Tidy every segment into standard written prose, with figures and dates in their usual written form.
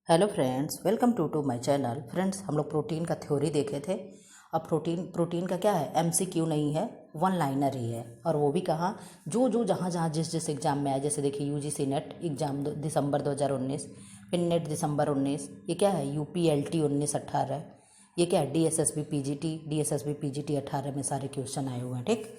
Hello friends, welcome to my channel. Friends, हम लोग protein का थ्योरी देखे थे। अब प्रोटीन का क्या है, एमसीक्यू नहीं है, वन लाइनर ही है। और वो भी कहाँ, जो जहाँ जहाँ जिस एग्ज़ाम में आए। जैसे देखिए यूजीसी नेट एग्ज़ाम दिसंबर 2019, फिर नेट दिसंबर 19, ये क्या है यूपीएलटी 19-18, ये क्या है डीएसएसबी पीजीटी 18 में सारे क्वेश्चन आए हुए हैं। ठीक,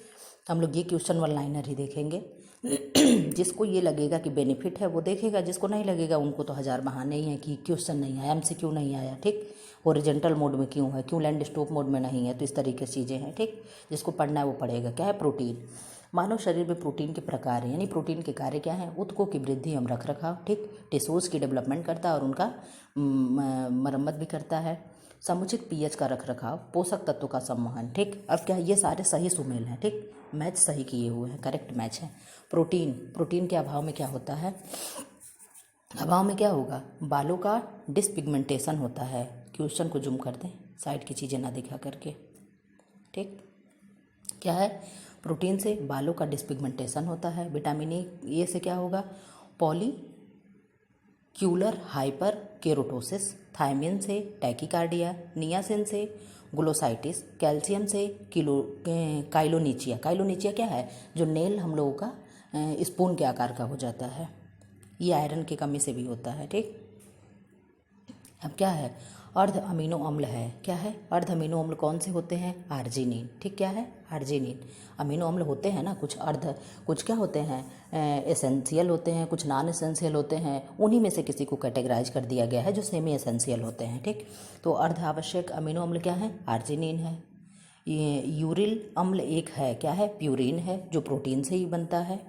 हम लोग ये क्वेश्चन वन लाइनर ही देखेंगे। जिसको ये लगेगा कि बेनिफिट है वो देखेगा, जिसको नहीं लगेगा उनको तो हज़ार बहाने ही हैं कि क्वेश्चन नहीं आया, एमसीक्यू नहीं आया। ठीक, ओरिजेंटल मोड में क्यों है, क्यों लैंड स्टॉप मोड में नहीं है, तो इस तरीके से चीज़ें हैं। ठीक, जिसको पढ़ना है वो पढ़ेगा। क्या है प्रोटीन, मानव शरीर में प्रोटीन के प्रकार हैं, यानी प्रोटीन के कार्य क्या हैं। ऊतकों की वृद्धि एवं रख रखाव, ठीक, टिश्यूज़ की डेवलपमेंट करता है और उनका मरम्मत भी करता है। समुचित पीएच का रख रखाव, पोषक तत्वों का संवहन। ठीक, अब क्या है, ये सारे सही सुमेल हैं। ठीक, मैच सही किए हुए हैं, करेक्ट मैच है। प्रोटीन के अभाव में क्या होता है, अभाव में क्या होगा, बालों का डिसपिगमेंटेशन होता है। क्वेश्चन को जूम कर दें, साइड की चीज़ें ना दिखा करके। ठीक, क्या है, प्रोटीन से बालों का डिसपिगमेंटेशन होता है। विटामिन ए से क्या होगा, पॉलीक्यूलर हाइपर केरोटोसिस। थायमिन से टैकीकार्डिया। नियासिन से ग्लोसाइटिस। कैल्शियम से काइलोनीचिया क्या है, जो नेल हम लोगों का स्पून के आकार का हो जाता है। ये आयरन की कमी से भी होता है। ठीक, अब क्या है, अर्ध अमीनो अम्ल है। क्या है, अर्ध अमीनो अम्ल कौन से होते हैं, आर्जिनिन। ठीक, क्या है, आर्जिनिन। अमीनो अम्ल होते हैं ना, कुछ क्या होते हैं, एसेंशियल होते हैं, कुछ नॉन एसेंशियल होते हैं। उन्हीं में से किसी को कैटेगराइज कर दिया गया है जो सेमी एसेंशियल होते हैं। ठीक, तो अर्ध आवश्यक अमीनो अम्ल क्या है, आर्जिनिन है। ये यूरिल अम्ल एक है, क्या है, प्यूरिन है, जो प्रोटीन से ही बनता है।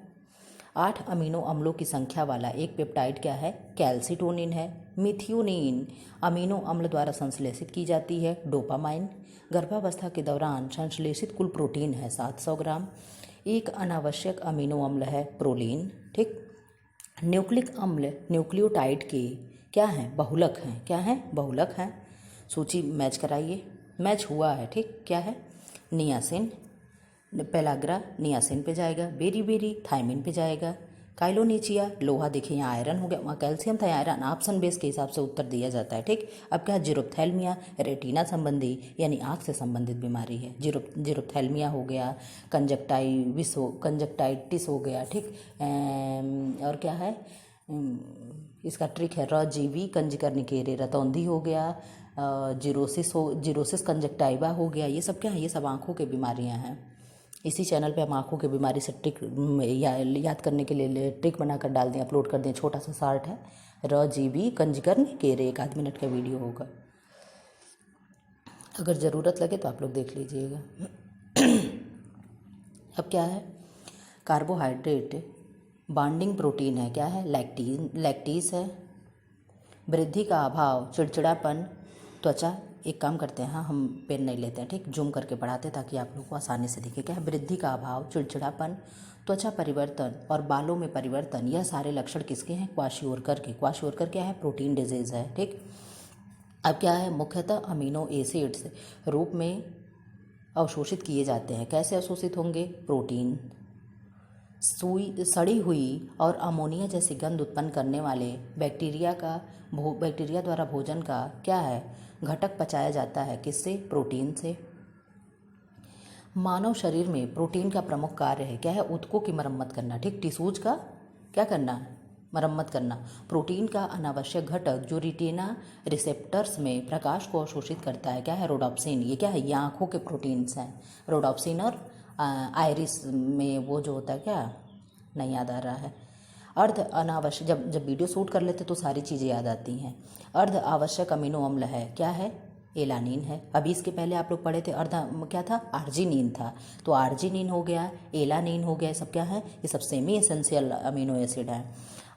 8 अमीनो अम्लों की संख्या वाला एक पेप्टाइड क्या है, कैल्सिटोनिन है। मिथियोनिन अमीनो अम्ल द्वारा संश्लेषित की जाती है। डोपामाइन गर्भावस्था के दौरान संश्लेषित कुल प्रोटीन है 700 ग्राम। एक अनावश्यक अमीनो अम्ल है प्रोलीन। ठीक, न्यूक्लिक अम्ल न्यूक्लियोटाइड के क्या हैं, बहुलक हैं। क्या हैं, बहुलक हैं। सूची मैच कराइए, मैच हुआ है। ठीक, क्या है, नियासिन, पेलाग्रा नियासिन पे जाएगा। बेरी थायमिन पे जाएगा। काइलोनीचिया लोहा, देखिए यहाँ आयरन हो गया, वहाँ कैल्शियम था, आयरन ऑप्शन बेस के हिसाब से उत्तर दिया जाता है। ठीक, अब क्या है, जीरोप्थैल्मिया रेटिना संबंधी यानी आँख से संबंधित बीमारी है। जीरोप्थैल्मिया हो गया, कंजक्टाइटिस हो गया। ठीक, और क्या है, इसका ट्रिक है रजीवी कंजकर्निकेरे रतौंधी हो गया। जीरोसिस कंजक्टाइवा हो गया। ये सब क्या है, ये सब आँखों की बीमारियाँ हैं। इसी चैनल पे हम आँखों की बीमारी से ट्रिक याद करने के लिए ट्रिक बनाकर डाल दें, अपलोड कर दें। छोटा सा शार्ट है, रजीवी कंजकर्न केरे, 1 आध मिनट का वीडियो होगा, अगर ज़रूरत लगे तो आप लोग देख लीजिएगा। अब क्या है, कार्बोहाइड्रेट बॉन्डिंग प्रोटीन है। क्या है, लैक्टीज है। वृद्धि का अभाव, चिड़चिड़ापन, त्वचा, एक काम करते हैं, हाँ हम पेन नहीं लेते हैं। ठीक, जूम करके पढ़ाते हैं ताकि आप लोग को आसानी से दिखे। क्या है, वृद्धि का अभाव, चिड़चिड़ापन, त्वचा परिवर्तन और बालों में परिवर्तन, यह सारे लक्षण किसके हैं, क्वाशियोरकर के। क्वाशियोरकर क्या है, प्रोटीन डिजीज़ है। ठीक, अब क्या है, मुख्यतः अमीनो एसिड्स रूप में अवशोषित किए जाते हैं। कैसे अवशोषित होंगे, प्रोटीन सड़ी हुई और अमोनिया जैसी गंध उत्पन्न करने वाले बैक्टीरिया द्वारा भोजन का क्या है, घटक पचाया जाता है। किससे, प्रोटीन से। मानव शरीर में प्रोटीन का प्रमुख कार्य है। क्या है, ऊतकों की मरम्मत करना। ठीक, टिश्यूज का क्या करना, मरम्मत करना। प्रोटीन का अनावश्यक घटक जो रिटिना रिसेप्टर्स में प्रकाश को अवशोषित करता है, क्या है, रोडोप्सिन। ये क्या है, ये आँखों के प्रोटीन्स हैं, रोडोप्सिन। और आयरिस में वो जो होता है, क्या नहीं याद आ रहा है, अर्ध अनावश्यक, जब वीडियो शूट कर लेते तो सारी चीज़ें याद आती हैं। अर्ध आवश्यक अमीनो अम्ल है। क्या है, एलानिन है। अभी इसके पहले आप लोग पढ़े थे अर्ध क्या था, आर्जिनिन था, तो आर्जिनिन हो गया, एलानिन हो गया, सब क्या है, ये सब सेमी एसेंशियल अमीनो एसिड है।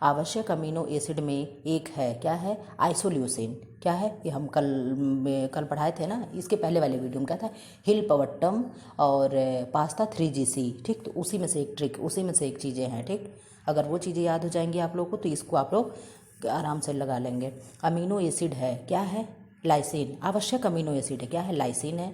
आवश्यक अमीनो एसिड में एक है, क्या है, आइसोल्यूसिन। क्या है, ये हम कल पढ़ाए थे ना, इसके पहले वाले वीडियो में क्या था, हिल पवट्टम और पास्ता 3GC। ठीक, तो उसी में से एक ट्रिक, उसी में से एक चीज़ें हैं। ठीक, अगर वो चीज़ें याद हो जाएंगी आप लोग को तो इसको आप लोग आराम से लगा लेंगे। अमीनो एसिड है, क्या है, लाइसिन। आवश्यक अमीनो एसिड है, क्या है, लाइसिन है।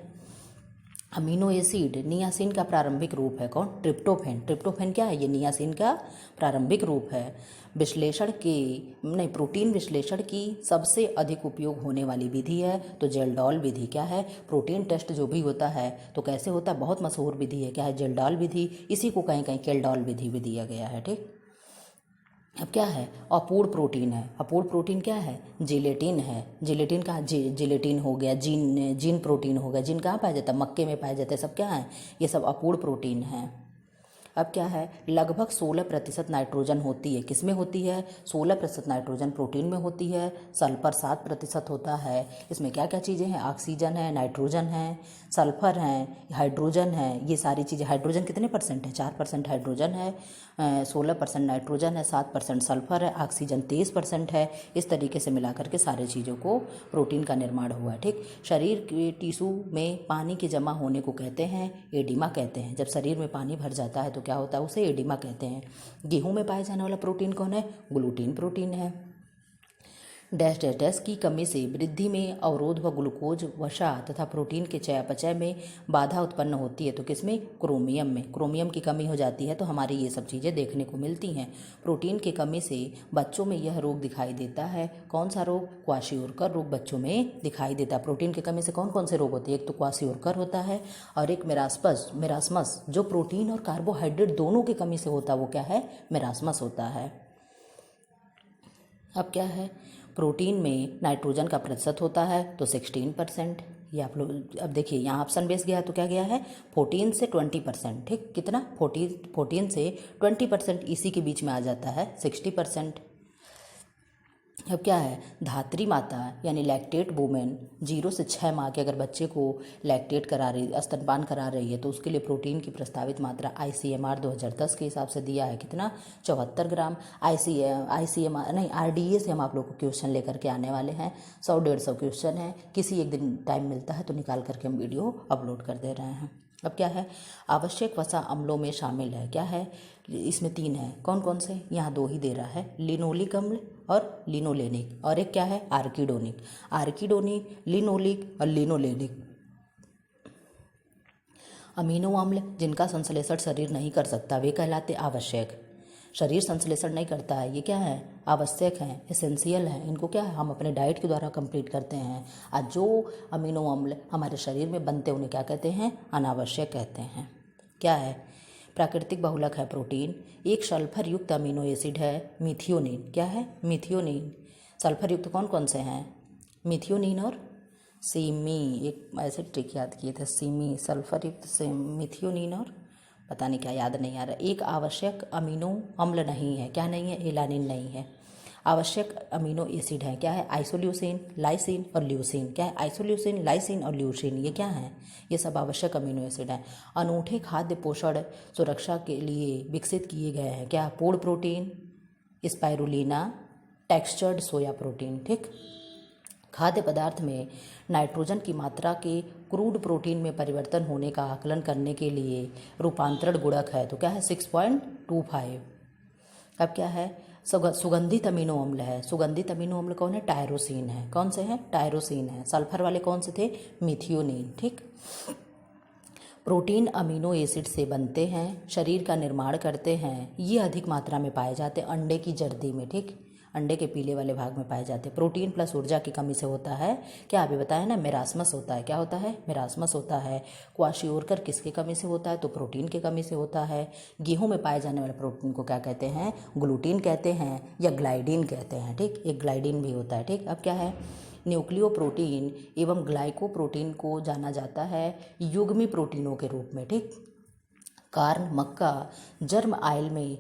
अमीनो एसिड नियासिन का प्रारंभिक रूप है कौन? ट्रिप्टोफैन। ट्रिप्टोफैन क्या है? ये नियासिन का प्रारंभिक रूप है। विश्लेषण की नहीं, प्रोटीन विश्लेषण की सबसे अधिक उपयोग होने वाली विधि है तो जेल्डॉल विधि। क्या है? प्रोटीन टेस्ट जो भी होता है तो कैसे होता है? बहुत मशहूर विधि है। क्या है? जेल्डॉल विधि। इसी को कहीं कहीं केल्डॉल विधि भी दिया गया है। ठीक, अब क्या है? अपूर्ण प्रोटीन है। अपूर्ण प्रोटीन क्या है? जिलेटिन है। जिलेटिन कहाँ? जिलेटिन हो गया, जीन प्रोटीन हो गया। जीन कहाँ पाया जाता है? मक्के में पाया जाता है। सब क्या है? ये सब अपूर्ण प्रोटीन है। अब क्या है? लगभग 16% नाइट्रोजन होती है। किसमें होती है? 16% नाइट्रोजन प्रोटीन में होती है। सल्फर 7% होता है। इसमें क्या क्या चीज़ें हैं? ऑक्सीजन है, नाइट्रोजन है, सल्फर है, हाइड्रोजन है। ये सारी चीज़ें। हाइड्रोजन कितने परसेंट है? 4% हाइड्रोजन है, 16% नाइट्रोजन है, 7% सल्फर है, ऑक्सीजन 23% है। इस तरीके से मिलाकर के सारे चीज़ों को प्रोटीन का निर्माण हुआ है। ठीक, शरीर के टिश्यू में पानी के जमा होने को कहते हैं एडिमा कहते हैं। जब शरीर में पानी भर जाता है तो क्या होता है? उसे एडिमा कहते हैं। गेहूं में पाए जाने वाला प्रोटीन कौन है? ग्लूटीन प्रोटीन है। डैश डैश डैश की कमी से वृद्धि में अवरोध व ग्लूकोज वसा तथा प्रोटीन के चयापचय में बाधा उत्पन्न होती है तो किसमें? क्रोमियम में। क्रोमियम की कमी हो जाती है तो हमारी ये सब चीज़ें देखने को मिलती हैं। प्रोटीन की कमी से बच्चों में यह रोग दिखाई देता है। कौन सा रोग? क्वाशियोरकर रोग बच्चों में दिखाई देता है। प्रोटीन की कमी से कौन कौन से रोग होते हैं? एक तो क्वाशियोरकर होता है और एक मेरास्मस जो प्रोटीन और कार्बोहाइड्रेट दोनों की कमी से होता है वो क्या है? मेरास्मस होता है। अब क्या है? प्रोटीन में नाइट्रोजन का प्रतिशत होता है तो 16%। ये आप लोग अब देखिए, यहाँ ऑप्शन बेस गया तो क्या गया है? 14 से 20%। ठीक, कितना? 14 से 20%, इसी के बीच में आ जाता है 60%। अब क्या है? धात्री माता यानी लैक्टेट वुमेन 0 से 6 माह के अगर बच्चे को लैक्टेट करा रही, स्तनपान करा रही है तो उसके लिए प्रोटीन की प्रस्तावित मात्रा ICMR 2010 के हिसाब से दिया है कितना? 74 ग्राम। ICMR नहीं, RDA से हम आप लोग को क्वेश्चन लेकर के आने वाले हैं। 100-150 क्वेश्चन है। किसी एक दिन टाइम मिलता है तो निकाल करके हम वीडियो अपलोड कर दे रहे हैं। अब क्या है? आवश्यक वसा अम्लों में शामिल है। क्या है? इसमें 3 है। कौन कौन से? यहाँ 2 ही दे रहा है, लिनोलिक अम्ल और लिनोलेनिक। और एक क्या है? आर्किडोनिक। आर्किडोनिक, लिनोलिक और लिनोलेनिक अमीनो अम्ल जिनका संश्लेषण शरीर नहीं कर सकता वे कहलाते आवश्यक। शरीर संश्लेषण नहीं करता है, ये क्या है? आवश्यक हैं, एसेंशियल हैं। इनको क्या है? हम अपने डाइट के द्वारा कंप्लीट करते हैं। और जो अमीनो अम्ल हमारे शरीर में बनते हैं उन्हें क्या कहते हैं? अनावश्यक कहते हैं। क्या है? प्राकृतिक बहुलक है प्रोटीन। एक सल्फर युक्त अमीनो एसिड है मिथियोनिन। क्या है? मिथियोनिन। सल्फर युक्त कौन कौन से हैं? मिथियोनिन और सीमी। एक ऐसे ट्रिक याद किए थे, सीमी, सल्फर युक्त से मिथियोनिन और पता नहीं क्या, याद नहीं आ रहा। एक आवश्यक अमीनो अम्ल नहीं है। क्या नहीं है? एलानिन नहीं है। आवश्यक अमीनो एसिड है। क्या है? आइसोल्यूसिन, लाइसिन और ल्यूसिन। क्या है? आइसोल्यूसिन, लाइसिन और ल्यूसिन, ये क्या है? ये सब आवश्यक अमीनो एसिड हैं। अनूठे खाद्य पोषण सुरक्षा के लिए विकसित किए गए हैं। क्या? पूर्ण protein, spirulina, textured soya protein. ठीक, खाद्य पदार्थ में नाइट्रोजन की मात्रा के क्रूड प्रोटीन में परिवर्तन होने का आकलन करने के लिए रूपांतरण गुणक है तो क्या है? 6.25। अब क्या है? सुगंधित अमीनो अम्ल है। सुगंधित अमीनो अम्ल कौन है? टायरोसिन है। कौन से हैं? टायरोसिन है। सल्फर वाले कौन से थे? मिथियोनिन। ठीक, प्रोटीन अमीनो एसिड से बनते हैं, शरीर का निर्माण करते हैं। ये अधिक मात्रा में पाए जाते हैं अंडे की जर्दी में। ठीक, अंडे के पीले वाले भाग में पाए जाते हैं। प्रोटीन प्लस ऊर्जा की कमी से होता है क्या? अभी बताया ना, मेरास्मस होता है। क्या होता है? मेरास्मस होता है। क्वाशियोरकर किसकी कमी से होता है? तो प्रोटीन की कमी से होता है। गेहूं में पाए जाने वाले प्रोटीन को क्या कहते हैं? ग्लूटीन कहते हैं या ग्लाइडिन कहते हैं। ठीक, एक ग्लाइडिन भी होता है। ठीक, अब क्या है? न्यूक्लियोप्रोटीन एवं ग्लाइकोप्रोटीन को जाना जाता है युग्मी प्रोटीनों के रूप में। ठीक, कार्न, मक्का, जर्म आयल में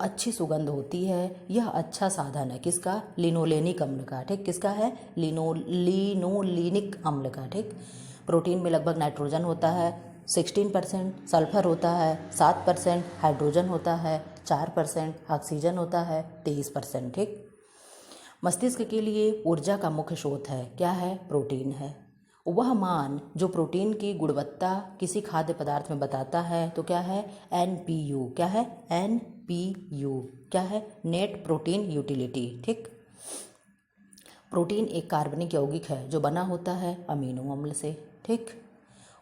अच्छी सुगंध होती है। यह अच्छा साधन है किसका? लिनोलेनिक अम्ल का। ठीक, किसका है? लिनोलिनिक अम्ल का। ठीक, प्रोटीन में लगभग नाइट्रोजन होता है 16%, सल्फर होता है 7%, हाइड्रोजन होता है 4%, ऑक्सीजन होता है 23%। ठीक, मस्तिष्क के लिए ऊर्जा का मुख्य स्रोत है। क्या है? प्रोटीन है। वह मान जो प्रोटीन की गुणवत्ता किसी खाद्य पदार्थ में बताता है तो क्या है? NPU। क्या है? NPU क्या है? Net protein utility. ठीक, प्रोटीन एक कार्बनिक यौगिक है जो बना होता है अमीनो अम्ल से। ठीक,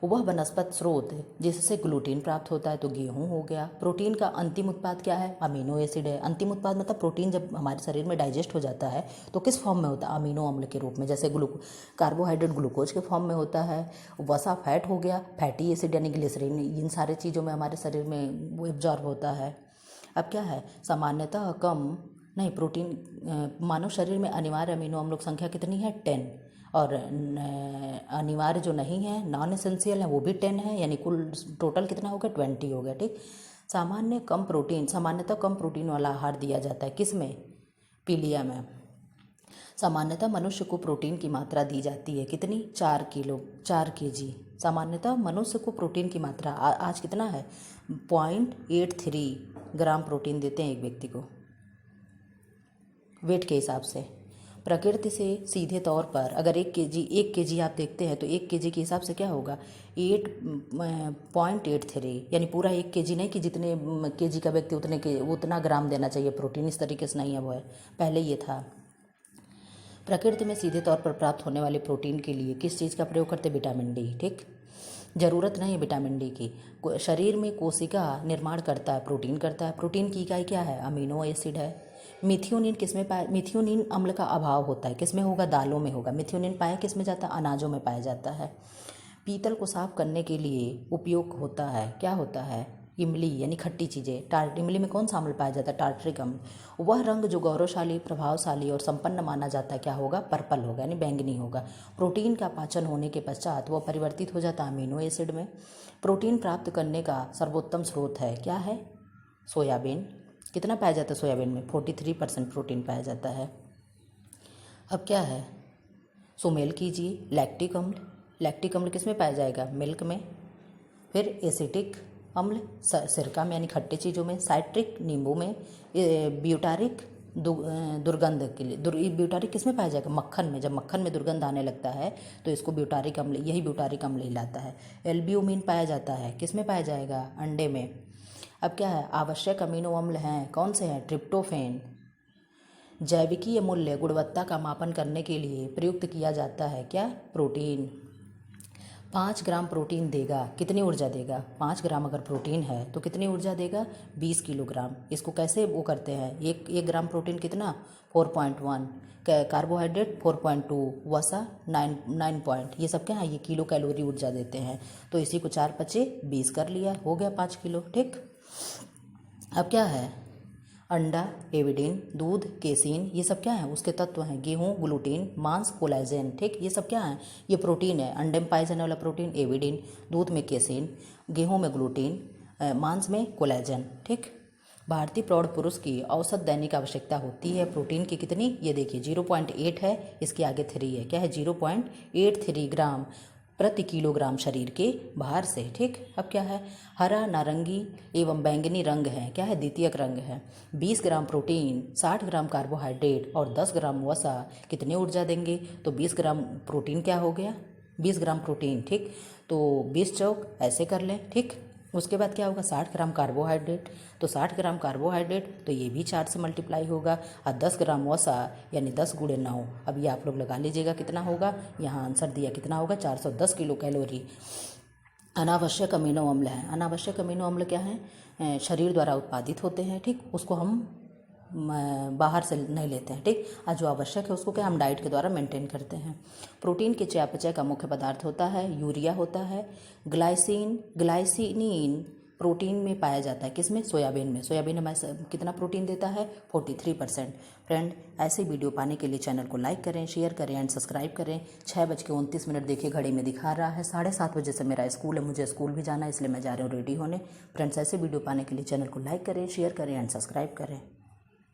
वह वनस्पति स्रोत जिससे ग्लूटीन प्राप्त होता है, तो गेहूँ हो गया। प्रोटीन का अंतिम उत्पाद क्या है? अमीनो एसिड है। अंतिम उत्पाद मतलब प्रोटीन जब हमारे शरीर में डाइजेस्ट हो जाता है तो किस फॉर्म में होता है? अमीनो अम्ल के रूप में। जैसे कार्बोहाइड्रेट ग्लूकोज के फॉर्म में होता है, वसा फैट हो गया, फैटी एसिड यानी ग्लिसरीन, इन सारे चीज़ों में हमारे शरीर में वो एब्जॉर्ब होता है। अब क्या है? सामान्यतः कम नहीं प्रोटीन मानव शरीर में अनिवार्य अमीनो अम्लों की संख्या कितनी है? 10। और अनिवार्य जो नहीं है, नॉन एसेंशियल है, वो भी 10 है, यानी कुल टोटल कितना हो गया? 20 हो गया। ठीक। सामान्यतः कम प्रोटीन वाला आहार दिया जाता है, किस में? पीलिया में। सामान्यतः मनुष्य को प्रोटीन की मात्रा दी जाती है कितनी? 4 kg। सामान्यतः मनुष्य को प्रोटीन की मात्रा आज कितना है? 0.83 ग्राम प्रोटीन देते हैं एक व्यक्ति को, वेट के हिसाब से। प्रकृति से सीधे तौर पर अगर 1 kg आप देखते हैं तो 1 kg के हिसाब से क्या होगा? 8.83, यानी पूरा 1 kg नहीं कि जितने kg का व्यक्ति उतना ग्राम देना चाहिए प्रोटीन, इस तरीके से नहीं है वो है, पहले ये था। प्रकृति में सीधे तौर पर प्राप्त होने वाले प्रोटीन के लिए किस चीज़ का प्रयोग करते? Vitamin D. ठीक। ज़रूरत नहीं है विटामिन डी की। शरीर में कोशिका निर्माण करता है, प्रोटीन करता है। प्रोटीन की इकाई क्या है? अमीनो एसिड है। मिथियोनिन मिथियोनिन अम्ल का अभाव होता है, किस में होगा? दालों में होगा। मिथियोनिन पाया किस में जाता है? अनाजों में पाया जाता है। पीतल को साफ करने के लिए उपयोग होता है, क्या होता है? इमली, यानी खट्टी चीज़ें। इमली में कौन सा अम्ल पाया जाता है? टार्टरिक अम्ल। वह रंग जो गौरवशाली, प्रभावशाली और संपन्न माना जाता है, क्या होगा? पर्पल होगा, यानी बैंगनी होगा। प्रोटीन का पाचन होने के पश्चात वह परिवर्तित हो जाता है अमीनो एसिड में। प्रोटीन प्राप्त करने का सर्वोत्तम स्रोत है, क्या है? सोयाबीन। कितना पाया जाता है सोयाबीन में? 43% प्रोटीन पाया जाता है। अब क्या है? सुमेल कीजिए। लैक्टिक अम्ल। लैक्टिक अम्ल किस में पाया जाएगा? मिल्क में। फिर एसिटिक अम्ल सिरका में, यानी खट्टी चीज़ों में। साइट्रिक नींबू में। ब्यूटारिक दुर्गंध के लिए। ब्यूटारिक किस में पाया जाएगा? मक्खन में। जब मक्खन में दुर्गंध आने लगता है तो इसको ब्यूटारिक अम्ल, यही ब्यूटारिक अम्ल हिलाता है। एल्ब्यूमिन पाया जाता है, किस में पाया जाएगा? अंडे में। अब क्या है? आवश्यक अमीनो अम्ल हैं, कौन से हैं? ट्रिप्टोफैन। जैविकीय मूल्य गुणवत्ता का मापन करने के लिए प्रयुक्त किया जाता है, क्या? प्रोटीन। 5 ग्राम प्रोटीन देगा, कितनी ऊर्जा देगा? 5 ग्राम अगर प्रोटीन है तो कितनी ऊर्जा देगा? 20 किलोग्राम। इसको कैसे वो करते हैं? एक ग्राम प्रोटीन कितना? 4.1। कार्बोहाइड्रेट 4.2, वसा 9 ये सब क्या है? ये किलो कैलोरी ऊर्जा देते हैं। तो इसी को 4×5=20 कर लिया, हो गया 5 किलो। ठीक। अब क्या है? अंडा, एविडिन, दूध, केसीन, ये सब क्या है? उसके तत्व हैं। गेहूँ ग्लूटीन, मांस कोलेजन। ठीक। ये सब क्या है? ये प्रोटीन है। अंडे में पाए जाने वाला प्रोटीन एविडिन, दूध में केसीन, गेहूँ में ग्लूटीन, मांस में कोलेजन। ठीक। भारतीय प्रौढ़ पुरुष की औसत दैनिक आवश्यकता होती है प्रोटीन की कितनी? ये देखिए 0.8 है, इसके आगे 3 है, क्या है? 0.83 ग्राम प्रति किलोग्राम शरीर के भार से। ठीक। अब क्या है? हरा, नारंगी एवं बैंगनी रंग है, क्या है? द्वितीयक रंग है। 20 ग्राम प्रोटीन, 60 ग्राम कार्बोहाइड्रेट और 10 ग्राम वसा कितनी ऊर्जा देंगे? तो 20 ग्राम प्रोटीन क्या हो गया? 20 ग्राम प्रोटीन। ठीक। तो 20 चौक ऐसे कर लें। ठीक। उसके बाद क्या होगा? 60 ग्राम कार्बोहाइड्रेट, तो 60 ग्राम कार्बोहाइड्रेट तो ये भी 4 से मल्टीप्लाई होगा, और 10 ग्राम वसा यानी 10×9। अब ये आप लोग लगा लीजिएगा कितना होगा। यहाँ आंसर दिया कितना होगा? 410 किलो कैलोरी। अनावश्यक अमीनो अम्ल है। अनावश्यक अमीनो अम्ल क्या है? शरीर द्वारा उत्पादित होते हैं। ठीक। उसको हम बाहर से नहीं लेते हैं। ठीक। और जो आवश्यक है उसको क्या हम डाइट के द्वारा मेंटेन करते हैं। प्रोटीन के चयापचय का मुख्य पदार्थ होता है यूरिया होता है। ग्लाइसिनीन प्रोटीन में पाया जाता है, किसमें? सोयाबीन में। सोयाबीन हमें कितना प्रोटीन देता है? 43%। फ्रेंड, ऐसे वीडियो पाने के लिए चैनल को लाइक करें, शेयर करें एंड सब्सक्राइब करें। 6:29 देखिए घड़ी में दिखा रहा है, 7:30 बजे से मेरा स्कूल है, मुझे स्कूल भी जाना है, इसलिए मैं जा रही हूँ रेडी होने। फ्रेंड्स, ऐसे वीडियो पाने के लिए चैनल को लाइक करें, शेयर करें एंड सब्सक्राइब करें।